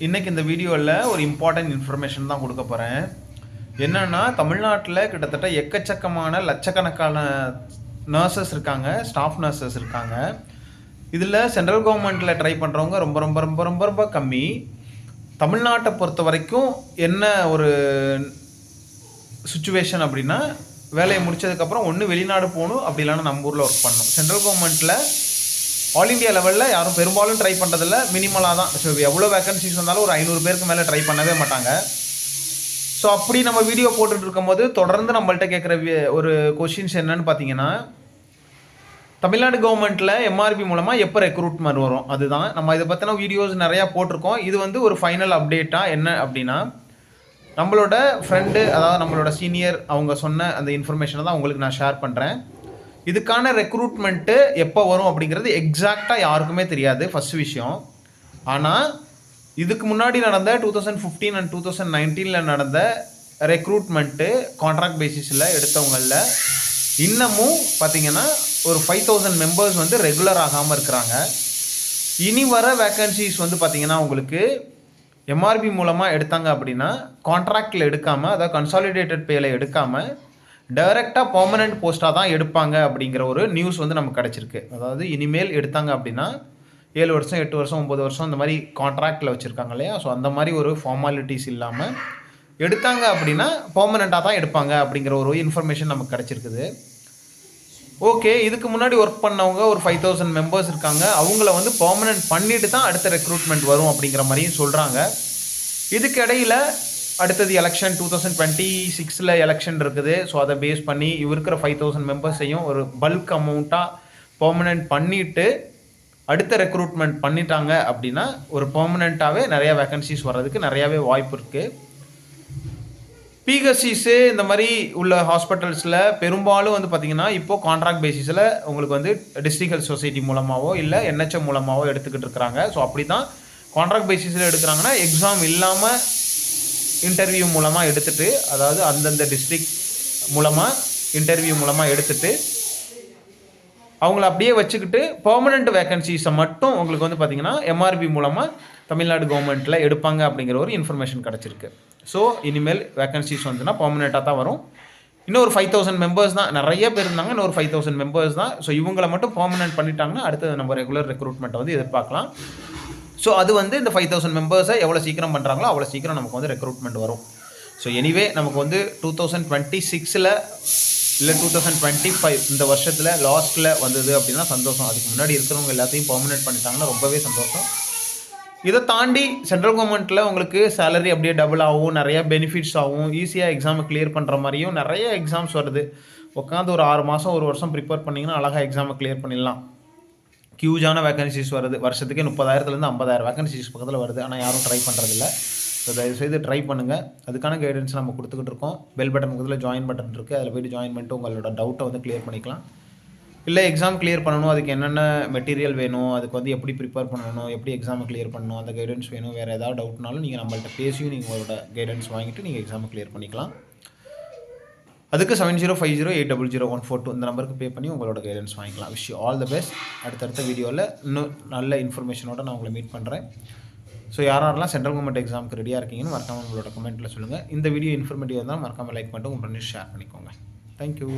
இன்றைக்கி இந்த வீடியோவில் ஒரு இம்பார்ட்டன்ட் இன்ஃபர்மேஷன் தான் கொடுக்க போகிறேன். என்னென்னா, தமிழ்நாட்டில் கிட்டத்தட்ட எக்கச்சக்கமான லட்சக்கணக்கான நர்சஸ் இருக்காங்க, ஸ்டாஃப் நர்சஸ் இருக்காங்க. இதில் சென்ட்ரல் கவர்மெண்ட்டில் ட்ரை பண்ணுறவங்க ரொம்ப ரொம்ப ரொம்ப ரொம்ப ரொம்ப கம்மி. தமிழ்நாட்டை பொறுத்த வரைக்கும் என்ன ஒரு சுச்சுவேஷன் அப்படின்னா, வேலையை முடித்ததுக்கப்புறம் ஒன்று வெளிநாடு போகணும், அப்படி இல்லைன்னா நம்ம ஊரில் ஒர்க் பண்ணணும். சென்ட்ரல் கவர்மெண்ட்டில் ஆல் இண்டியா லெவலில் யாரும் பெரும்பாலும் ட்ரை பண்ணுறதில்ல, மினிமலாக தான். ஸோ எவ்வளோ வேகன்சிஸ் வந்தாலும் ஒரு 500 பேருக்கு மேலே ட்ரை பண்ணவே மாட்டாங்க. ஸோ அப்படி நம்ம வீடியோ போட்டுட்டு இருக்கும்போது தொடர்ந்து நம்மள்ட்ட கேட்குற ஒரு கொஷின்ஸ் என்னன்னு பார்த்தீங்கன்னா, தமிழ்நாடு கவர்மெண்ட்டில் எம்ஆர்பி மூலமாக எப்போ ரெக்ரூட்மெண்ட் வரும், அதுதான். நம்ம இதை பற்றின வீடியோஸ் நிறையா போட்டிருக்கோம். இது வந்து ஒரு ஃபைனல் அப்டேட்டாக என்ன அப்படின்னா, நம்மளோட ஃப்ரெண்டு, அதாவது நம்மளோட சீனியர் அவங்க சொன்ன அந்த இன்ஃபர்மேஷனை தான் உங்களுக்கு நான் ஷேர் பண்ணுறேன். இதுக்கான ரெக்ரூட்மெண்ட்டு எப்போ வரும் அப்படிங்கிறது எக்ஸாக்டாக யாருக்குமே தெரியாது, ஃபஸ்ட் விஷயம். ஆனால் இதுக்கு முன்னாடி நடந்த 2015 அண்ட் 2019 நடந்த ரெக்ரூட்மெண்ட்டு கான்ட்ராக்ட் பேசிஸில் எடுத்தவங்களில் இன்னமும் பார்த்திங்கன்னா ஒரு 5000 மெம்பர்ஸ் வந்து ரெகுலர் ஆகாமல் இருக்கிறாங்க. இனி வர வேக்கன்சிஸ் வந்து பார்த்திங்கன்னா உங்களுக்கு எம்ஆர்பி மூலமாக எடுத்தாங்க அப்படின்னா கான்ட்ராக்டில் எடுக்காமல், அதாவது கன்சாலிடேட்டட் பேல எடுக்காமல் டைரெக்டாக பர்மனெண்ட் போஸ்ட்டாக தான் எடுப்பாங்க அப்படிங்கிற ஒரு நியூஸ் வந்து நமக்கு கிடச்சிருக்கு. அதாவது இனிமேல் எடுத்தாங்க அப்படின்னா 7 வருஷம் 8 வருஷம் 9 வருஷம் இந்த மாதிரி கான்ட்ராக்டில் வச்சுருக்காங்க இல்லையா. ஸோ அந்த மாதிரி ஒரு ஃபார்மாலிட்டிஸ் இல்லாமல் எடுத்தாங்க அப்படின்னா பர்மனெண்ட்டாக தான் எடுப்பாங்க அப்படிங்கிற ஒரு இன்ஃபர்மேஷன் நமக்கு கிடச்சிருக்குது. ஓகே, இதுக்கு முன்னாடி ஒர்க் பண்ணவங்க ஒரு 5000 மெம்பர்ஸ் இருக்காங்க. அவங்கள வந்து பர்மனெண்ட் பண்ணிட்டு தான் அடுத்த ரெக்ரூட்மெண்ட் வரும் அப்படிங்கிற மாதிரியும் சொல்கிறாங்க. இதுக்கு இடையில் அடுத்தது எலெக்ஷன் 2026 எலெக்ஷன் இருக்குது. ஸோ அதை பேஸ் பண்ணி இருக்கிற 5000 மெம்பர்ஸையும் ஒரு பல்க் அமௌண்ட்டாக பர்மனெண்ட் பண்ணிவிட்டு அடுத்த ரெக்ரூட்மெண்ட் பண்ணிட்டாங்க அப்படின்னா ஒரு பர்மனெண்ட்டாகவே நிறையா வேக்கன்சிஸ் வர்றதுக்கு நிறையாவே வாய்ப்பு இருக்குது. பிஹெச்சிஸு இந்த மாதிரி உள்ள ஹாஸ்பிட்டல்ஸில் பெரும்பாலும் வந்து பார்த்திங்கன்னா இப்போது கான்ட்ராக்ட் பேசிஸில் உங்களுக்கு வந்து டிஸ்ட்ரிக்ட் ஹெல்த் சொசைட்டி மூலமாகவோ இல்லை என்ஹெச்எம் மூலமாகவோ எடுத்துக்கிட்டு இருக்கிறாங்க. ஸோ அப்படி தான் கான்ட்ராக்ட் பேசிஸில் எடுக்கிறாங்கன்னா எக்ஸாம் இல்லாமல் இன்டர்வியூ மூலமாக எடுத்துகிட்டு, அதாவது அந்தந்த டிஸ்ட்ரிக்ட் மூலமாக இன்டர்வியூ மூலமாக எடுத்துகிட்டு அவங்கள அப்படியே வச்சுக்கிட்டு பர்மனெண்ட் வேக்கன்சிஸை மட்டும் உங்களுக்கு வந்து பார்த்திங்கன்னா எம்ஆர்பி மூலமாக தமிழ்நாடு கவர்மெண்ட்டில் எடுப்பாங்க அப்படிங்கிற ஒரு இன்ஃபர்மேஷன் கிடச்சிருக்கு. ஸோ இனிமேல் வேக்கன்சிஸ் வந்துன்னா பர்மனெண்ட்டாக தான் வரும். இன்னும் ஒரு 5000 மெம்பர்ஸ் தான், நிறைய பேர் இருந்தாங்க, இன்னும் ஒரு 5000 மெம்பர்ஸ் தான். ஸோ இவங்களை மட்டும் பர்மனெண்ட் பண்ணிட்டாங்கன்னா அடுத்தது நம்ம ரெகுலர் ரெக்ரூட்மெண்ட்டை வந்து எதிர்பார்க்கலாம். ஸோ அது வந்து இந்த 5000 மெம்பர்ஸை எவ்வளோ சீக்கிரம் பண்ணுறாங்களோ அவ்வளோ சீக்கிரம் நமக்கு வந்து ரெக்ரூட்மெண்ட் வரும். ஸோ எனிவே நமக்கு வந்து 2026 இல்லை 2025 இந்த வருஷத்தில் லாஸ்ட்டில் வந்தது அப்படின்னா சந்தோஷம். அதுக்கு முன்னாடி இருக்கிறவங்க எல்லாத்தையும் பர்மனெண்ட் பண்ணிட்டாங்கன்னா ரொம்பவே சந்தோஷம். இதை தாண்டி சென்ட்ரல் கவர்மெண்ட்டில் உங்களுக்கு சேலரி அப்படியே டபுள் ஆகும், நிறையா பெனிஃபிட்ஸ் ஆகும், ஈஸியாக எக்ஸாமை கிளியர் பண்ணுற மாதிரியும் நிறைய எக்ஸாம்ஸ் வருது. உட்காந்து ஒரு 6 மாதம் 1 வருஷம் ப்ரிப்பேர் பண்ணிங்கன்னா அழகாக எக்ஸாமை கிளியர் பண்ணிடலாம். ஹியூஜான வேக்கன்சிஸ் வருது, வருஷத்துக்கே 30,000 50,000 வேக்கன்சிஸ் பக்கத்தில் வருது. ஆனால் யாரும் ட்ரை பண்ணுறதில்ல. ஸோ தயவுசெய்து ட்ரை பண்ணுங்கள். அதுக்கான கைடன்ஸ் நம்ம கொடுத்துக்கிட்டு இருக்கோம். பெல் பட்டன் பக்கத்தில் ஜாயின் பட்டன் இருக்குது, அதில் போய்ட்டு ஜாயின் பண்ணிட்டு உங்களோட டவுட்டை வந்து கிளியர் பண்ணிக்கலாம். இல்லை எக்ஸாம் கிளியர் பண்ணணும், அதுக்கு என்னென்ன மெட்டீரியல் வேணும், அதுக்கு வந்து எப்படி ப்ரிப்பேர் பண்ணணும், எப்படி எக்ஸாமை கிளியர் பண்ணணும், அந்த கைடன்ஸ் வேணும். வேறு ஏதாவது டவுட்னாலும் நீங்கள் நம்மள்ட்ட பேசியும் நீங்கள் உங்களோட கைடன்ஸ் வாங்கிட்டு நீங்கள் எக்ஸாமை கிளியர் பண்ணிக்கலாம். அதுக்கு 7050800142 இந்த நம்பருக்கு பே பண்ணி உங்களோட கைடன்ஸ் வாங்கிக்கலாம். Wish you all the best. அடுத்தடுத்த வீடியோவில் இன்னும் நல்ல இன்ஃபர்மேஷனோடு நான் உங்களை மீட் பண்ணுறேன். ஸோ யாரெல்லாம் சென்ட்ரல் கவர்மெண்ட் எக்ஸாமுக்கு ரெடியாக இருக்கீங்கன்னு மறக்காமல் உங்களோட கமெண்ட்டில் சொல்லுங்கள். இந்த வீடியோ இன்ஃபர்மேட்டிவ் இருந்தால் மறக்காமல் லைக் பண்ணிட்டு உங்கள் ஃப்ரெண்ட்ஸ் ஷேர் பண்ணிக்கோங்க. தேங்க்யூ.